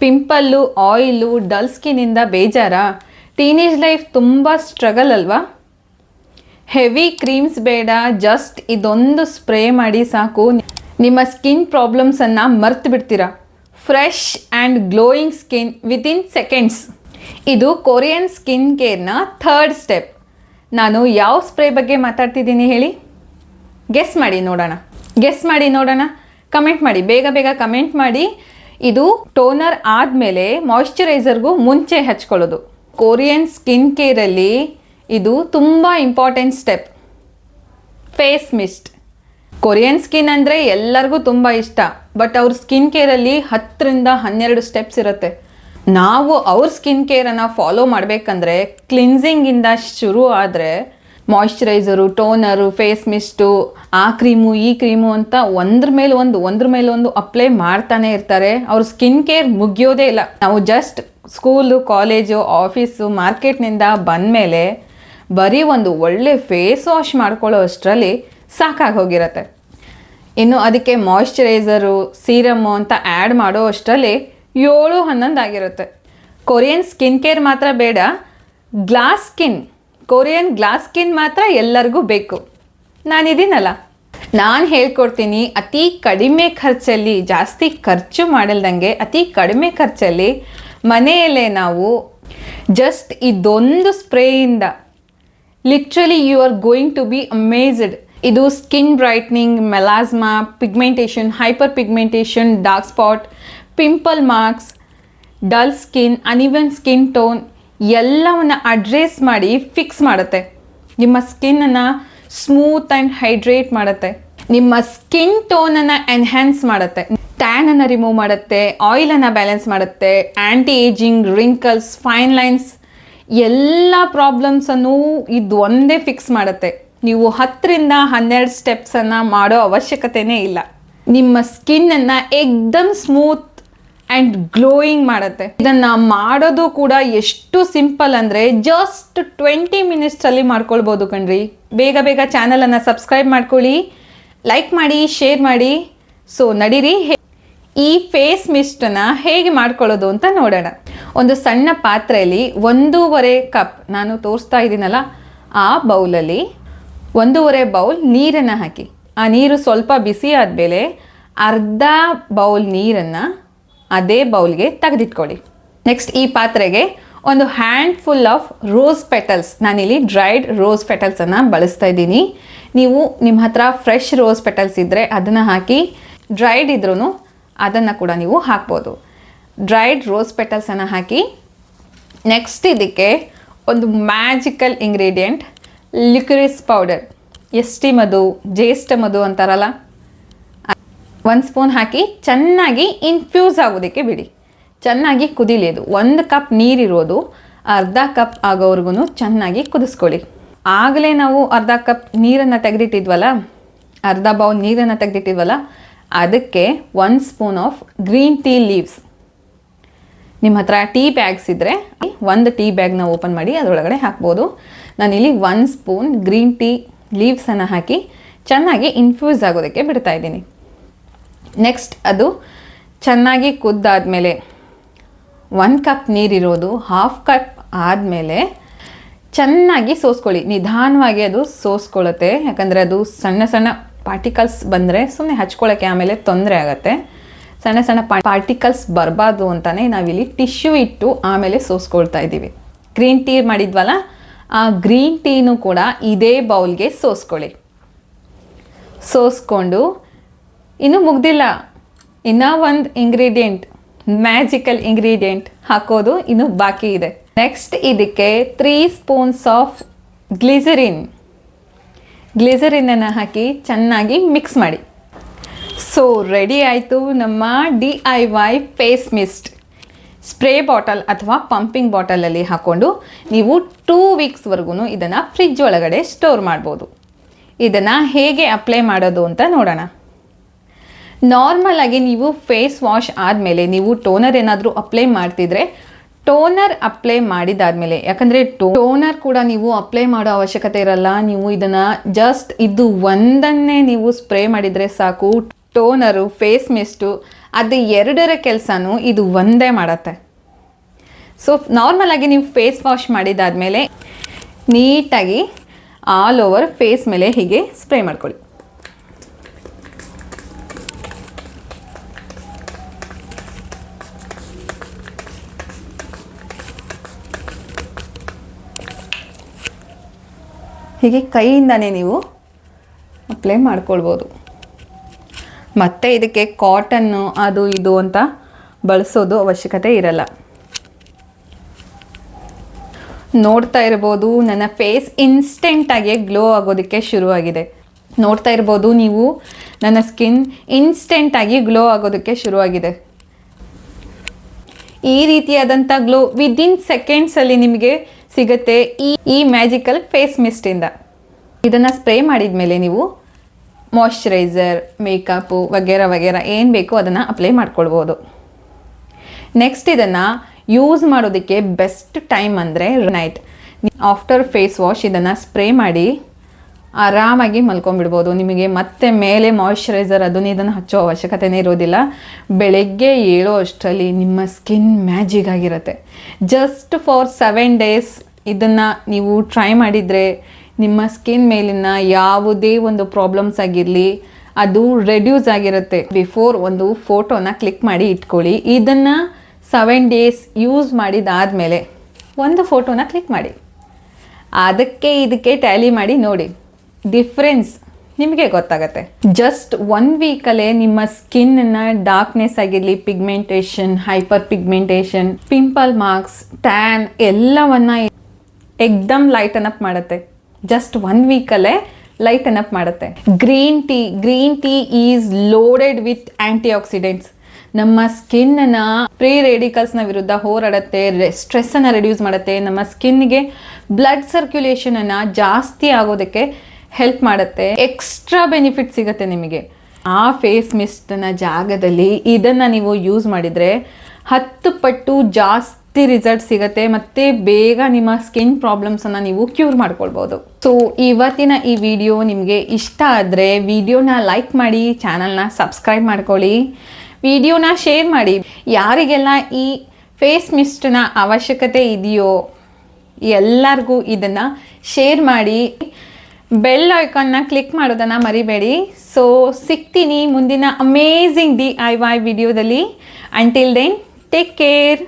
Pimple, oil, dull ಸ್ಕಿನ್ನಿಂದ ಬೇಜಾರಾ? Teenage life ತುಂಬ ಸ್ಟ್ರಗಲ್ ಅಲ್ವಾ? ಹೆವಿ ಕ್ರೀಮ್ಸ್ ಬೇಡ, ಜಸ್ಟ್ ಇದೊಂದು ಸ್ಪ್ರೇ ಮಾಡಿ ಸಾಕು, ನಿಮ್ಮ ಸ್ಕಿನ್ ಪ್ರಾಬ್ಲಮ್ಸನ್ನು ಮರ್ತು ಬಿಡ್ತೀರಾ. Fresh and glowing skin within seconds. ಇದು ಕೊರಿಯನ್ ಸ್ಕಿನ್ ಕೇರ್ನ ಥರ್ಡ್ ಸ್ಟೆಪ್. ನಾನು ಯಾವ ಸ್ಪ್ರೇ ಬಗ್ಗೆ ಮಾತಾಡ್ತಿದ್ದೀನಿ ಹೇಳಿ? ಗೆಸ್ ಮಾಡಿ ನೋಡೋಣ. ಕಮೆಂಟ್ ಮಾಡಿ, ಬೇಗ ಬೇಗ ಕಮೆಂಟ್ ಮಾಡಿ. ಇದು ಟೋನರ್ ಆದಮೇಲೆ ಮಾಯಿಶ್ಚರೈಸರ್ಗೂ ಮುಂಚೆ ಹಚ್ಕೊಳ್ಳೋದು. ಕೊರಿಯನ್ ಸ್ಕಿನ್ ಕೇರಲ್ಲಿ ಇದು ತುಂಬ important step. Face mist. Korean skin ಅಂದರೆ ಎಲ್ಲರಿಗೂ ತುಂಬ ಇಷ್ಟ, ಬಟ್ ಅವ್ರ ಸ್ಕಿನ್ ಕೇರಲ್ಲಿ 10ರಿಂದ 12 ಸ್ಟೆಪ್ಸ್ ಇರುತ್ತೆ. ನಾವು ಅವ್ರ ಸ್ಕಿನ್ ಕೇರನ್ನು ಫಾಲೋ ಮಾಡಬೇಕಂದ್ರೆ ಕ್ಲಿನ್ಸಿಂಗಿಂದ ಶುರು ಆದರೆ ಮಾಯಿಶ್ಚರೈಸರು, ಟೋನರು, ಫೇಸ್ ಮಿಸ್ಟು, ಆ ಕ್ರೀಮು ಈ ಕ್ರೀಮು ಅಂತ ಒಂದ್ರ ಮೇಲೆ ಒಂದು ಅಪ್ಲೈ ಮಾಡ್ತಾನೆ ಇರ್ತಾರೆ. ಅವ್ರ ಸ್ಕಿನ್ ಕೇರ್ ಮುಗಿಯೋದೇ ಇಲ್ಲ. ನಾವು ಜಸ್ಟ್ ಸ್ಕೂಲು, ಕಾಲೇಜು, ಆಫೀಸು, ಮಾರ್ಕೆಟ್ನಿಂದ ಬಂದಮೇಲೆ ಬರೀ ಒಂದು ಒಳ್ಳೆ ಫೇಸ್ ವಾಶ್ ಮಾಡ್ಕೊಳ್ಳೋ ಅಷ್ಟರಲ್ಲಿ ಸಾಕಾಗಿ ಹೋಗಿರತ್ತೆ. ಇನ್ನು ಅದಕ್ಕೆ ಮಾಯಿಶ್ಚರೈಸರು, ಸೀರಮ್ಮು ಅಂತ ಆ್ಯಡ್ ಮಾಡೋ ಅಷ್ಟರಲ್ಲಿ 7-11 ಆಗಿರುತ್ತೆ. ಕೊರಿಯನ್ ಸ್ಕಿನ್ ಕೇರ್ ಮಾತ್ರ ಬೇಡ, ಕೊರಿಯನ್ ಗ್ಲಾಸ್ ಸ್ಕಿನ್ ಮಾತ್ರ ಎಲ್ಲರಿಗೂ ಬೇಕು. ನಾನಿದ್ದೀನಲ್ಲ, ನಾನು ಹೇಳ್ಕೊಡ್ತೀನಿ. ಅತಿ ಕಡಿಮೆ ಖರ್ಚಲ್ಲಿ, ಜಾಸ್ತಿ ಖರ್ಚು ಮಾಡಲ್ದಂಗೆ ಅತಿ ಕಡಿಮೆ ಖರ್ಚಲ್ಲಿ ಮನೆಯಲ್ಲೇ ನಾವು ಜಸ್ಟ್ ಇದೊಂದು ಸ್ಪ್ರೇಯಿಂದ literally you are going to be amazed. ಇದು skin brightening, melasma, pigmentation, hyper pigmentation, dark spot, pimple marks, dull skin, uneven skin tone ಎಲ್ಲವನ್ನು ಅಡ್ರೆಸ್ ಮಾಡಿ ಫಿಕ್ಸ್ ಮಾಡುತ್ತೆ. ನಿಮ್ಮ ಸ್ಕಿನ್ನನ್ನು ಸ್ಮೂತ್ ಆ್ಯಂಡ್ ಹೈಡ್ರೇಟ್ ಮಾಡುತ್ತೆ. ನಿಮ್ಮ ಸ್ಕಿನ್ ಟೋನನ್ನು ಎನ್ಹ್ಯಾನ್ಸ್ ಮಾಡುತ್ತೆ. ಟ್ಯಾನನ್ನು ರಿಮೂವ್ ಮಾಡುತ್ತೆ, ಆಯಿಲನ್ನು ಬ್ಯಾಲೆನ್ಸ್ ಮಾಡುತ್ತೆ, ಆ್ಯಂಟಿ ಏಜಿಂಗ್, ರಿಂಕಲ್ಸ್, ಫೈನ್ ಲೈನ್ಸ್ ಎಲ್ಲ ಪ್ರಾಬ್ಲಮ್ಸನ್ನು ಇದು ಒಂದೇ ಫಿಕ್ಸ್ ಮಾಡುತ್ತೆ. ನೀವು 10ರಿಂದ 12 ಸ್ಟೆಪ್ಸನ್ನು ಮಾಡೋ ಅವಶ್ಯಕತೆಯೇ ಇಲ್ಲ. ನಿಮ್ಮ ಸ್ಕಿನ್ನನ್ನು ಏಕ್ದಮ್ ಸ್ಮೂತ್ ಆ್ಯಂಡ್ ಗ್ಲೋಯಿಂಗ್ ಮಾಡುತ್ತೆ. ಇದನ್ನು ಮಾಡೋದು ಕೂಡ ಎಷ್ಟು ಸಿಂಪಲ್ ಅಂದರೆ ಜಸ್ಟ್ 20 ಮಿನಿಟ್ಸಲ್ಲಿ ಮಾಡ್ಕೊಳ್ಬೋದು ಕಣ್ರಿ. ಬೇಗ ಬೇಗ ಚಾನಲನ್ನು ಸಬ್ಸ್ಕ್ರೈಬ್ ಮಾಡ್ಕೊಳ್ಳಿ, ಲೈಕ್ ಮಾಡಿ, ಶೇರ್ ಮಾಡಿ. ಸೊ ನಡೀರಿ, ಈ ಫೇಸ್ ಮಿಸ್ಟನ್ನು ಹೇಗೆ ಮಾಡ್ಕೊಳ್ಳೋದು ಅಂತ ನೋಡೋಣ. ಒಂದು ಸಣ್ಣ ಪಾತ್ರೆಯಲ್ಲಿ 1.5 ಕಪ್ ನಾನು ತೋರಿಸ್ತಾ ಇದ್ದೀನಲ್ಲ, ಆ ಬೌಲಲ್ಲಿ 1.5 ಬೌಲ್ ನೀರನ್ನು ಹಾಕಿ. ಆ ನೀರು ಸ್ವಲ್ಪ ಬಿಸಿ ಆದಮೇಲೆ ಅರ್ಧ ಬೌಲ್ ನೀರನ್ನು ಅದೇ ಬೌಲ್ಗೆ ತೆಗೆದಿಟ್ಕೊಳ್ಳಿ. ನೆಕ್ಸ್ಟ್ ಈ ಪಾತ್ರೆಗೆ ಒಂದು ಹ್ಯಾಂಡ್ಫುಲ್ ಆಫ್ ರೋಸ್ ಪೆಟಲ್ಸ್, ನಾನಿಲ್ಲಿ ಡ್ರೈಡ್ ರೋಸ್ ಪೆಟಲ್ಸನ್ನು ಬಳಸ್ತಾ ಇದ್ದೀನಿ. ನೀವು ನಿಮ್ಮ ಹತ್ರ ಫ್ರೆಶ್ ರೋಸ್ ಪೆಟಲ್ಸ್ ಇದ್ದರೆ ಅದನ್ನು ಹಾಕಿ, ಡ್ರೈಡ್ ಇದ್ರೂ ಅದನ್ನು ಕೂಡ ನೀವು ಹಾಕ್ಬೋದು. ಡ್ರೈಡ್ ರೋಸ್ ಪೆಟಲ್ಸನ್ನು ಹಾಕಿ, ನೆಕ್ಸ್ಟ್ ಇದಕ್ಕೆ ಒಂದು ಮ್ಯಾಜಿಕಲ್ ಇಂಗ್ರೀಡಿಯೆಂಟ್ ಲಿಕ್ರಿಸ್ ಪೌಡರ್, ಎಸ್ಟಿ ಮಧು, ಜ್ಯೇಷ್ಠ ಮಧು ಅಂತಾರಲ್ಲ, 1 ಸ್ಪೂನ್ ಹಾಕಿ ಚೆನ್ನಾಗಿ ಇನ್ಫ್ಯೂಸ್ ಆಗೋದಕ್ಕೆ ಬಿಡಿ. ಚೆನ್ನಾಗಿ ಕುದೀಲಿ. ಅದು 1 ಕಪ್ ನೀರಿರೋದು ಅರ್ಧ ಕಪ್ ಆಗೋವರೆಗೂ ಚೆನ್ನಾಗಿ ಕುದಿಸ್ಕೊಳ್ಳಿ. ಆಗಲೇ ನಾವು ಅರ್ಧ ಕಪ್ ನೀರನ್ನು ತೆಗೆದಿಟ್ಟಿದ್ವಲ್ಲ, ಅರ್ಧ ಬೌಲ್ ನೀರನ್ನು ತೆಗೆದಿಟ್ಟಿದ್ವಲ್ಲ, ಅದಕ್ಕೆ 1 spoon of green tea leaves. ನಿಮ್ಮ ಹತ್ರ ಟೀ ಬ್ಯಾಗ್ಸ್ ಇದ್ದರೆ 1 ಟೀ ಬ್ಯಾಗ್ನ ಓಪನ್ ಮಾಡಿ ಅದರೊಳಗಡೆ ಹಾಕ್ಬೋದು. ನಾನಿಲ್ಲಿ 1 ಸ್ಪೂನ್ ಗ್ರೀನ್ ಟೀ ಲೀವ್ಸನ್ನು ಹಾಕಿ ಚೆನ್ನಾಗಿ ಇನ್ಫ್ಯೂಸ್ ಆಗೋದಕ್ಕೆ ಬಿಡ್ತಾ ಇದ್ದೀನಿ. ನೆಕ್ಸ್ಟ್ ಅದು ಚೆನ್ನಾಗಿ ಕುದ್ದಾದಮೇಲೆ 1 ಕಪ್ ನೀರಿರೋದು 1/2 ಕಪ್ ಆದಮೇಲೆ ಚೆನ್ನಾಗಿ ಸೋಸ್ಕೊಳ್ಳಿ. ನಿಧಾನವಾಗಿ ಅದು ಸೋಸ್ಕೊಳ್ಳುತ್ತೆ, ಯಾಕಂದರೆ ಅದು ಸಣ್ಣ ಸಣ್ಣ ಪಾರ್ಟಿಕಲ್ಸ್ ಬಂದರೆ ಸುಮ್ಮನೆ ಹಚ್ಕೊಳ್ಳೋಕ್ಕೆ ಆಮೇಲೆ ತೊಂದರೆ ಆಗುತ್ತೆ. ಸಣ್ಣ ಸಣ್ಣ ಪಾರ್ಟಿಕಲ್ಸ್ ಬರಬಾರ್ದು ಅಂತಲೇ ನಾವಿಲ್ಲಿ ಟಿಶ್ಯೂ ಇಟ್ಟು ಆಮೇಲೆ ಸೋಸ್ಕೊಳ್ತಾ ಇದ್ದೀವಿ. ಗ್ರೀನ್ ಟೀ ಮಾಡಿದ್ವಲ್ಲ, ಆ ಗ್ರೀನ್ ಟೀನೂ ಕೂಡ ಇದೇ ಬೌಲ್ಗೆ ಸೋಸ್ಕೊಳ್ಳಿ. ಸೋಸ್ಕೊಂಡು ಇನ್ನೂ ಮುಗ್ದಿಲ್ಲ, ಇನ್ನೂ ಒಂದು ಇಂಗ್ರೀಡಿಯೆಂಟ್, ಮ್ಯಾಜಿಕಲ್ ಇಂಗ್ರೀಡಿಯೆಂಟ್ ಹಾಕೋದು ಇನ್ನೂ ಬಾಕಿ ಇದೆ. ನೆಕ್ಸ್ಟ್ ಇದಕ್ಕೆ 3 ಸ್ಪೂನ್ಸ್ ಆಫ್ ಗ್ಲಿಸರಿನನ್ನು ಹಾಕಿ ಚೆನ್ನಾಗಿ ಮಿಕ್ಸ್ ಮಾಡಿ. ಸೊ ರೆಡಿ ಆಯಿತು ನಮ್ಮ DIY face mist. Spray bottle ಅಥವಾ ಪಂಪಿಂಗ್ ಬಾಟಲಲ್ಲಿ ಹಾಕ್ಕೊಂಡು ನೀವು 2 ವೀಕ್ಸ್ವರೆಗೂ ಇದನ್ನು ಫ್ರಿಜ್ ಒಳಗಡೆ ಸ್ಟೋರ್ ಮಾಡ್ಬೋದು. ಇದನ್ನು ಹೇಗೆ ಅಪ್ಲೈ ಮಾಡೋದು ಅಂತ ನೋಡೋಣ. ನಾರ್ಮಲ್ ಆಗಿ ನೀವು ಫೇಸ್ ವಾಶ್ ಆದಮೇಲೆ ನೀವು ಟೋನರ್ ಏನಾದರೂ ಅಪ್ಲೈ ಮಾಡ್ತಿದ್ರೆ, ಟೋನರ್ ಅಪ್ಲೈ ಮಾಡಿದಾದ್ಮೇಲೆ, ಯಾಕಂದರೆ ಟೋನರ್ ಕೂಡ ನೀವು ಅಪ್ಲೈ ಮಾಡೋ ಅವಶ್ಯಕತೆ ಇರಲ್ಲ. ನೀವು ಇದನ್ನು ಜಸ್ಟ್ ಇದು ಒಂದನ್ನೇ ನೀವು ಸ್ಪ್ರೇ ಮಾಡಿದರೆ ಸಾಕು, ಟೋನರು, ಫೇಸ್ ಮಿಸ್ಟು ಅದು ಎರಡರ ಕೆಲಸನೂ ಇದು ಒಂದೇ ಮಾಡತ್ತೆ. ಸೊ ನಾರ್ಮಲಾಗಿ ನೀವು ಫೇಸ್ ವಾಶ್ ಮಾಡಿದಾದ್ಮೇಲೆ ನೀಟಾಗಿ ಆಲ್ ಓವರ್ ಫೇಸ್ ಮೇಲೆ ಹೀಗೆ ಸ್ಪ್ರೇ ಮಾಡ್ಕೊಳ್ಳಿ. ಹೀಗೆ ಕೈಯಿಂದನೇ ನೀವು ಅಪ್ಲೈ ಮಾಡ್ಕೊಳ್ಬೋದು. ಮತ್ತು ಇದಕ್ಕೆ ಕಾಟನ್ನು ಅದು ಇದು ಅಂತ ಬಳಸೋದು ಅವಶ್ಯಕತೆ ಇರಲ್ಲ. ನೋಡ್ತಾ ಇರ್ಬೋದು ನನ್ನ ಫೇಸ್ ಇನ್ಸ್ಟೆಂಟಾಗಿ ಗ್ಲೋ ಆಗೋದಕ್ಕೆ ಶುರುವಾಗಿದೆ. ನೋಡ್ತಾ ಇರ್ಬೋದು ನೀವು ನನ್ನ ಸ್ಕಿನ್ ಇನ್ಸ್ಟೆಂಟಾಗಿ ಗ್ಲೋ ಆಗೋದಕ್ಕೆ ಶುರುವಾಗಿದೆ. ಈ ರೀತಿಯಾದಂಥ ಗ್ಲೋ ವಿದಿನ್ ಸೆಕೆಂಡ್ಸಲ್ಲಿ ನಿಮಗೆ ಸಿಗುತ್ತೆ ಈ ಮ್ಯಾಜಿಕಲ್ ಫೇಸ್ ಮಿಸ್ಟಿಂದ. ಇದನ್ನು ಸ್ಪ್ರೇ ಮಾಡಿದ ಮೇಲೆ ನೀವು ಮಾಯ್ಶ್ಚರೈಸರ್, ಮೇಕಪ್ಪು ವಗೇರ ಏನು ಬೇಕೋ ಅದನ್ನು ಅಪ್ಲೈ ಮಾಡ್ಕೊಳ್ಬೋದು. ನೆಕ್ಸ್ಟ್ ಇದನ್ನು ಯೂಸ್ ಮಾಡೋದಕ್ಕೆ ಬೆಸ್ಟ್ ಟೈಮ್ ಅಂದರೆ ನೈಟ್. ಆಫ್ಟರ್ ಫೇಸ್ ವಾಶ್ ಇದನ್ನು ಸ್ಪ್ರೇ ಮಾಡಿ ಆರಾಮಾಗಿ ಮಲ್ಕೊಂಡ್ಬಿಡ್ಬೋದು. ನಿಮಗೆ ಮತ್ತೆ ಮೇಲೆ ಮಾಯ್ಶ್ಚರೈಸರ್ ಅದನ್ನು ಇದನ್ನು ಹಚ್ಚೋ ಅವಶ್ಯಕತೆನೇ ಇರೋದಿಲ್ಲ. ಬೆಳಗ್ಗೆ ಏಳೋ ಅಷ್ಟರಲ್ಲಿ ನಿಮ್ಮ ಸ್ಕಿನ್ ಮ್ಯಾಜಿಕ್ ಆಗಿರುತ್ತೆ. ಜಸ್ಟ್ ಫಾರ್ 7 days ಇದನ್ನು ನೀವು ಟ್ರೈ ಮಾಡಿದರೆ ನಿಮ್ಮ ಸ್ಕಿನ್ ಮೇಲಿನ ಯಾವುದೇ ಒಂದು ಪ್ರಾಬ್ಲಮ್ಸ್ ಆಗಿರಲಿ ಅದು ರೆಡ್ಯೂಸ್ ಆಗಿರುತ್ತೆ. ಬಿಫೋರ್ ಒಂದು ಫೋಟೋನ ಕ್ಲಿಕ್ ಮಾಡಿ ಇಟ್ಕೊಳ್ಳಿ. ಇದನ್ನು 7 days ಯೂಸ್ ಮಾಡಿದಾದಮೇಲೆ ಒಂದು ಫೋಟೋನ ಕ್ಲಿಕ್ ಮಾಡಿ, ಅದಕ್ಕೆ ಇದಕ್ಕೆ ಟ್ಯಾಲಿ ಮಾಡಿ ನೋಡಿ, ಡಿಫ್ರೆನ್ಸ್ ನಿಮಗೆ ಗೊತ್ತಾಗತ್ತೆ. ಜಸ್ಟ್ 1 ವೀಕಲ್ಲೇ ನಿಮ್ಮ ಸ್ಕಿನ್ನ ಡಾರ್ಕ್ನೆಸ್ ಆಗಿರಲಿ, pigmentation, hyper pigmentation, pimple marks, tan ಎಲ್ಲವನ್ನ ಎಕ್ದಮ್ ಲೈಟನ್ ಅಪ್ ಮಾಡುತ್ತೆ. ಜಸ್ಟ್ 1 ವೀಕಲ್ಲೇ ಲೈಟನ್ ಅಪ್ ಮಾಡುತ್ತೆ. Green tea is loaded with antioxidants. ನಮ್ಮ ಸ್ಕಿನ್ನ ಫ್ರೀ ರೇಡಿಕಲ್ಸ್ನ ವಿರುದ್ಧ ಹೋರಾಡುತ್ತೆ, ಸ್ಟ್ರೆಸ್ಸನ್ನು ರೆಡ್ಯೂಸ್ ಮಾಡುತ್ತೆ, ನಮ್ಮ ಸ್ಕಿನ್ಗೆ ಬ್ಲಡ್ ಸರ್ಕ್ಯುಲೇಷನನ್ನು ಜಾಸ್ತಿ ಆಗೋದಕ್ಕೆ ಹೆಲ್ಪ್ ಮಾಡುತ್ತೆ. ಎಕ್ಸ್ಟ್ರಾ ಬೆನಿಫಿಟ್ ಸಿಗುತ್ತೆ ನಿಮಗೆ. ಆ ಫೇಸ್ ಮಿಸ್ಟ್ನ ಜಾಗದಲ್ಲಿ ಇದನ್ನು ನೀವು ಯೂಸ್ ಮಾಡಿದರೆ 10 ಪಟ್ಟು ಜಾಸ್ತಿ ರಿಸಲ್ಟ್ ಸಿಗುತ್ತೆ ಮತ್ತು ಬೇಗ ನಿಮ್ಮ ಸ್ಕಿನ್ ಪ್ರಾಬ್ಲಮ್ಸನ್ನು ನೀವು ಕ್ಯೂರ್ ಮಾಡ್ಕೊಳ್ಬೋದು. ಸೊ ಇವತ್ತಿನ ಈ ವಿಡಿಯೋ ನಿಮಗೆ ಇಷ್ಟ ಆದರೆ ವಿಡಿಯೋನ ಲೈಕ್ ಮಾಡಿ, ಚಾನಲ್ನ ಸಬ್ಸ್ಕ್ರೈಬ್ ಮಾಡ್ಕೊಳ್ಳಿ, ವಿಡಿಯೋನ ಶೇರ್ ಮಾಡಿ. ಯಾರಿಗೆಲ್ಲ ಈ ಫೇಸ್ ಮಿಸ್ಟ್ನ ಅವಶ್ಯಕತೆ ಇದೆಯೋ ಎಲ್ಲರಿಗೂ ಇದನ್ನು ಶೇರ್ ಮಾಡಿ. ಬೆಲ್ ಐಕಾನ್ನ ಕ್ಲಿಕ್ ಮಾಡೋದನ್ನು ಮರಿಬೇಡಿ. ಸೊ ಸಿಗ್ತೀನಿ ಮುಂದಿನ ಅಮೇಝಿಂಗ್ DIY ವಿಡಿಯೋದಲ್ಲಿ. Until then take care.